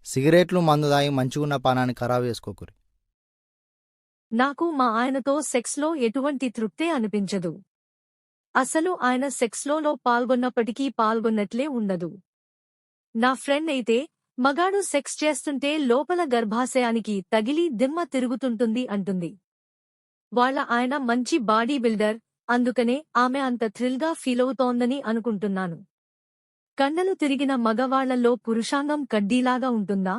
సిగరెట్లు, మందు తాగి మంచిగున్న పానాన్ని ఖరాబు చేసుకోకురి. నాకు మా ఆయనతో సెక్స్లో ఎటువంటి తృప్తే అనిపించదు. అసలు ఆయన సెక్స్లో పాల్గొన్నప్పటికీ పాల్గొన్నట్లే ఉండదు. నా ఫ్రెండ్ అయితే మగాడు సెక్స్ చేస్తుంటే లోపల గర్భాశయానికి తగిలి దిమ్మ తిరుగుతుంటుంది అంటుంది. వాళ్ళ ఆయన మంచి బాడీ బిల్డర్, అందుకనే ఆమె అంత థ్రిల్గా ఫీలవుతోందని అనుకుంటున్నాను. కండలు తిరిగిన మగవాళ్లలో పురుషాంగం కడ్డీలాగా ఉంటుందా?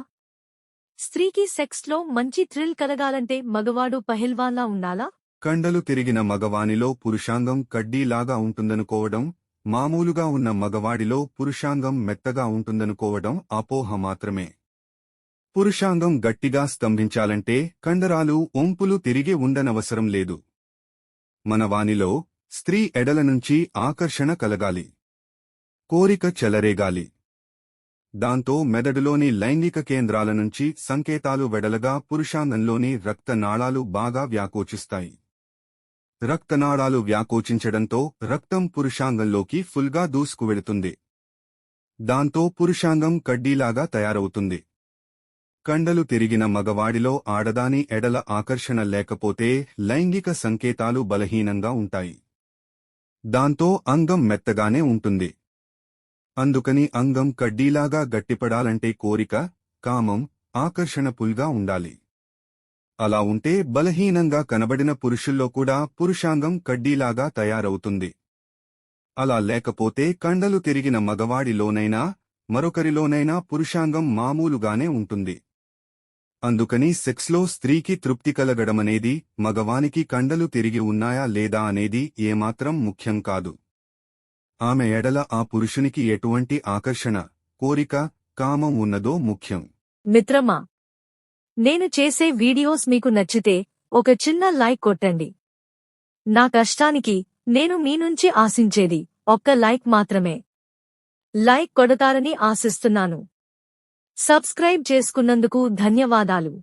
స్త్రీకి సెక్స్లో మంచి థ్రిల్ కలగాలంటే మగవాడు పహిల్వాన్లా ఉండాలా? కండలు తిరిగిన మగవానిలో పురుషాంగం కడ్డీలాగా ఉంటుందనుకోవడం, మామూలుగా ఉన్న మగవాడిలో పురుషాంగం మెత్తగా ఉంటుందనుకోవడం అపోహ మాత్రమే. పురుషాంగం గట్టిగా స్తంభించాలంటే కండరాలు, ఒంపులు తిరిగి ఉండనవసరం లేదు. మనవానిలో స్త్రీ ఎడల నుంచి ఆకర్షణ కలగాలి, కోరిక చెలరేగాలి. దాంతో మెదడులోని లైంగిక కేంద్రాల నుంచి సంకేతాలు వెడలగా పురుషాంగంలోని రక్తనాళాలు బాగా వ్యాకోచిస్తాయి. రక్తనాళాలు వ్యాకోచించడంతో రక్తం పురుషాంగంలోకి ఫుల్గా దూసుకువెళుతుంది. దాంతో పురుషాంగం కడ్డీలాగా తయారవుతుంది. కండలు తిరిగిన మగవాడిలో ఆడదాని ఎడల ఆకర్షణ లేకపోతే లైంగిక సంకేతాలు బలహీనంగా ఉంటాయి. దాంతో అంగం మెత్తగానే ఉంటుంది. అందుకని అంగం కడ్డీలాగా గట్టిపడాలంటే కోరిక, కామం, ఆకర్షణ పుల్గా ఉండాలి. అలా ఉంటే బలహీనంగా కనబడిన పురుషుల్లో కూడా పురుషాంగం కడ్డీలాగా తయారవుతుంది. అలా లేకపోతే కండలు తిరిగిన మగవాడిలోనైనా మరొకరిలోనైనా పురుషాంగం మామూలుగానే ఉంటుంది. అందుకని సెక్స్లో స్త్రీకి తృప్తి కలగడమనేది మగవానికి కండలు తిరిగి ఉన్నాయా లేదా అనేది ఏమాత్రం ముఖ్యం కాదు. ఆమె ఎడల ఆ పురుషునికి ఎటువంటి ఆకర్షణ, కోరిక, కామం ఉన్నదో ముఖ్యం. మిత్రమా, నేను చేసే వీడియోస్ మీకు నచ్చితే ఒక చిన్న లైక్ కొట్టండి. నా కష్టానికి నేను మీ నుంచి ఆశించేది ఒక్క లైక్ మాత్రమే. లైక్ కొడతారని ఆశిస్తున్నాను. సబ్స్క్రైబ్ చేసుకున్నందుకు ధన్యవాదాలు.